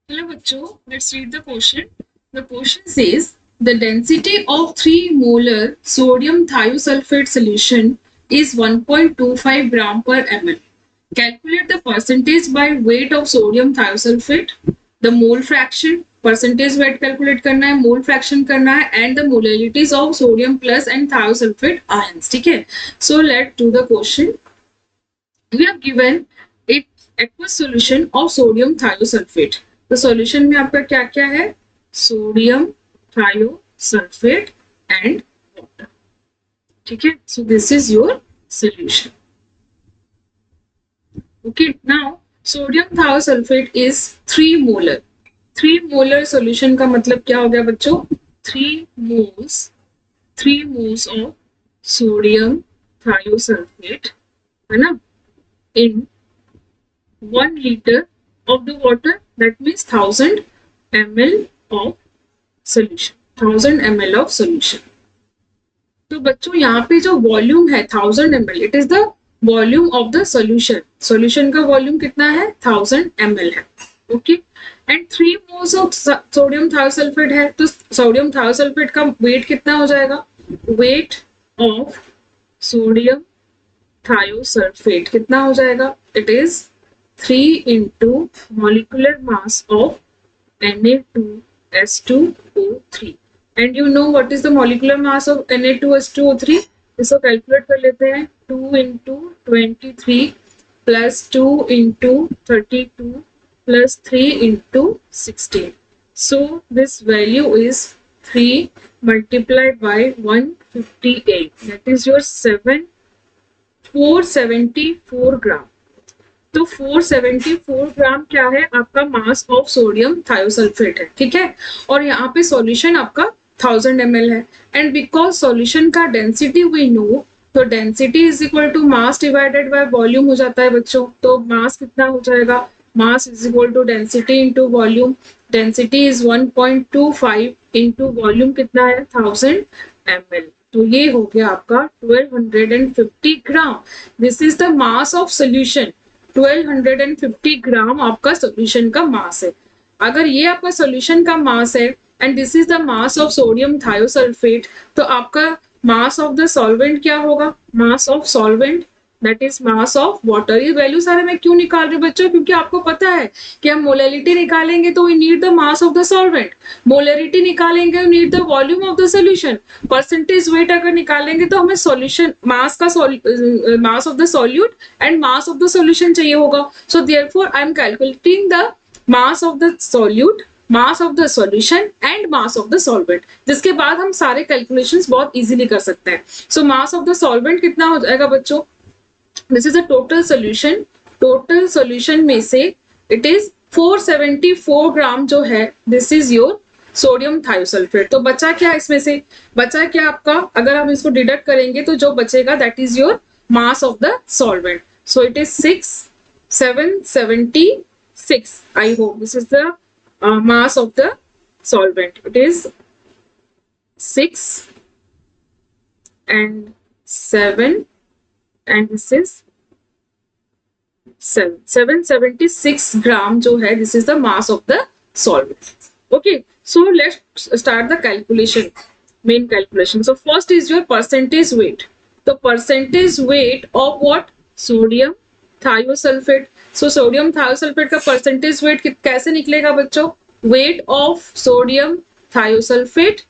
Hello बच्चों, let's read the question. The question says the density of 3 molar sodium thiosulfate solution is 1.25 gram per ml. Calculate the percentage by weight of sodium thiosulfate, the mole fraction, percentage weight calculate करना है, mole fraction करना है, and the molarities of sodium plus and thiosulfate ions. ठीक है? So let's do the question. We have given एक aqueous solution of sodium thiosulfate. तो solution में आपका क्या क्या है? Sodium thiosulfate and water. ठीक है? So this is your solution. Okay, now sodium thiosulfate is 3 molar. 3 molar solution का मतलब क्या हो गया बच्चों? 3 moles of sodium thiosulfate, है ना? In 1 liter of the water, that means 1000 ml of solution. 1000 ml of solution. तो बच्चों यहाँ पे जो वॉल्यूम है 1000 ml, it is the volume of the solution. Solution का वॉल्यूम कितना है? 1000 ml है. Okay, and 3 moles of sodium thiosulphate है, तो सोडियम थायोसल्फेट का वेट कितना हो जाएगा? वेट ऑफ सोडियम थायोसल्फेट कितना हो जाएगा? It is 3 into molecular mass of Na2S2O3. And you know what is the molecular mass of Na2S2O3? इसको कैलकुलेट कर लेते हैं. 2 into 23 plus 2 into 32 plus 3 into 16. So this value is 3 multiplied by 158. That is your 474 ग्राम. तो 474 ग्राम क्या है? आपका mass of sodium thiosulphate है. ठीक है, और यहाँ पे सॉल्यूशन आपका 1000 ml है. एंड बिकॉज सॉल्यूशन का डेंसिटी वी नो, तो density is equal to mass divided by volume हो जाता है बच्चों. तो मास कितना हो जाएगा? Mass is equal to density into volume. Density is 1.25 into volume कितना है? 1000 ml. तो ये हो गया आपका 1250 gram. This is the mass of solution. 1250 gram आपका सोल्यूशन का मास है. अगर ये आपका सोल्यूशन का मास है and this is the mass of sodium thiosulphate, तो आपका मास ऑफ द सॉल्वेंट क्या होगा? Mass of solvent that is mass of water. ये वैल्यू सारे मैं क्यों निकाल रही हूँ बच्चों? क्योंकि आपको पता है कि हम मोलैरिटी निकालेंगे तो we need the mass of the solvent. Molarity निकालेंगे we need the volume of the solution. Percentage weight अगर निकालेंगे तो हमें सॉल्यूशन मास का mass of the solute and mass of the solution चाहिए होगा. So therefore I am calculating the mass of the solute, mass of the solution and mass of the solvent. जिसके बाद हम सारे कैलकुलेशंस बहुत easily कर सकते हैं. सो मास ऑफ द सॉल्वेंट कितना हो जाएगा बच्चों? This is a total solution. Total solution में से इट इज 474 ग्राम जो है, this is your sodium thiosulphate. तो बचा क्या इसमें से? बचा क्या आपका? अगर हम इसको डिडक्ट करेंगे तो जो बचेगा that is your mass of the solvent. So it is 776. I hope this is the mass of the solvent. It is 6 and 7 and this is 776 gram जो है, this is the mass of the solvent. Okay, so let's start the calculation, main calculation. So first is your percentage weight. The percentage weight of what? Sodium thiosulphate. So sodium thiosulphate का percentage wait कैसे निकलेगा बच्चों? Weight of sodium thiosulphate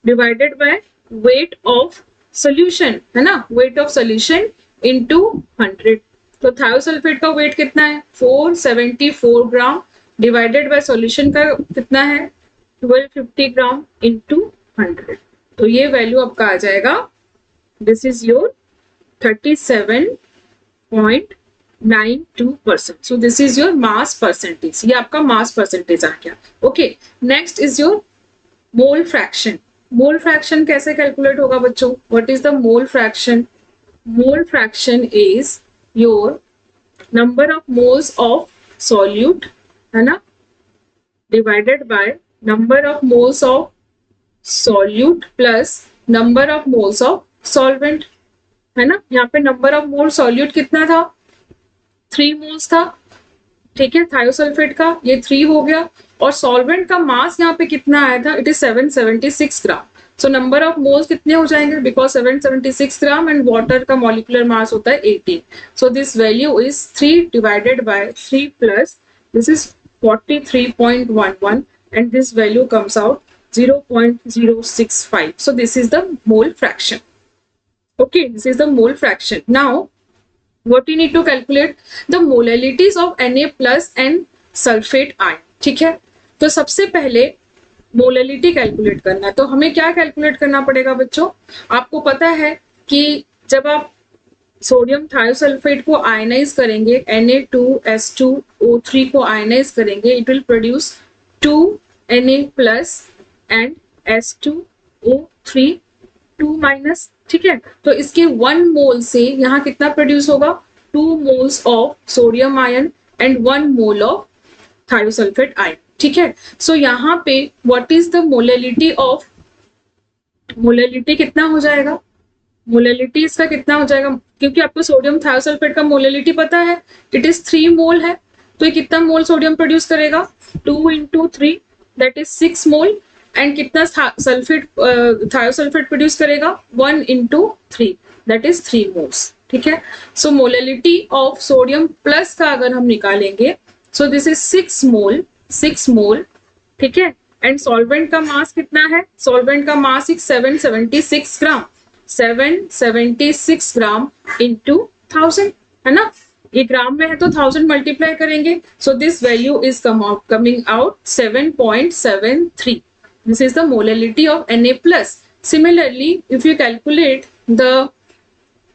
divided by weight of solution, है ना? Weight of solution into 100. तो thiosulphate का wait कितना है? 474 ग्राम डिवाइडेड बाय सोल्यूशन का कितना है? 1250 ग्राम इनटू 100. तो ये वैल्यू आपका आ जाएगा, this is your 37.92%. So this is your mass percentage. ये आपका mass percentage आ गया. Okay, next is your mole fraction. Mole fraction कैसे calculate होगा बच्चों? What is the mole fraction? Mole fraction is your number of moles of solute, है ना, divided by number of moles of solute plus number of moles of solvent, है ना. यहाँ पे number of moles solute कितना था? 3 moles था. ठीक है, थायोसल्फेट का ये 3 हो गया, और सॉल्वेंट का मास यहाँ पे कितना आया था, it is 776 gram. So number of moles कितने हो जाएंगे, बिकॉज 776 ग्राम एंड वाटर का मॉलिक्यूलर मास होता है 18, so this value is 3 divided by 3 plus this is 43.11 and this value comes out 0.065. So this is the mole fraction. Okay, this is the mole fraction. Now what you need to calculate the molalities of Na plus and sulfate ion. ठीक है, तो सबसे पहले molality calculate करना है। तो हमें क्या कैलकुलेट करना पड़ेगा बच्चों, आपको पता है कि जब आप सोडियम थायोसल्फेट को आयनाइज करेंगे, Na2S2O3 को आयनाइज करेंगे, it will produce 2 Na plus and S2O3 2 minus. ठीक है, तो इसके 1 मोल से यहाँ कितना प्रोड्यूस होगा, 2 moles of sodium ion and 1 mole of thiosulphate ion. ठीक है, सो यहाँ पे what is the molality of, molality कितना हो जाएगा, मोलैलिटी इसका कितना हो जाएगा, क्योंकि आपको सोडियम थायोसल्फेट का मोलैलिटी पता है, इट इज 3 मोल है, तो ये कितना मोल सोडियम प्रोड्यूस करेगा, 2 into 3 that is 6 mole, and कितना सल्फेट थायोसल्फेट प्रोड्यूस करेगा, 1 into 3 दैट इज 3 मोल्स। ठीक है, सो मोलैलिटी ऑफ सोडियम प्लस का अगर हम निकालेंगे, सो दिस इज 6 मोल। ठीक है, एंड सॉल्वेंट का मास कितना है, सॉल्वेंट का मास 776 ग्राम, 776 ग्राम इंटू 1000 है ना, ये ग्राम में है तो 1000 मल्टीप्लाई करेंगे, so this value is coming out 7.73. This is the molality of Na plus. Similarly if you calculate the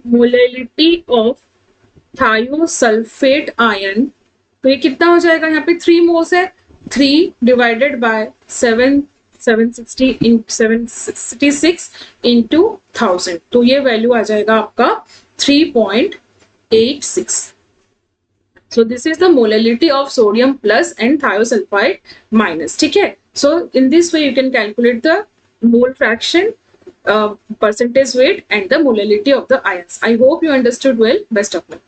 molality of thiosulphate ion, तो ये कितना हो जाएगा, यहाँ पे 3 मोल्स है, 3 डिवाइडेड बाय 766 इंटू 1000, तो ये वैल्यू आ जाएगा आपका 3.86. So this is the molality of sodium plus and thiosulfide minus. ठीक है, so in this way you can calculate the mole fraction, percentage weight and the molality of the ions. I hope you understood well. Best of luck.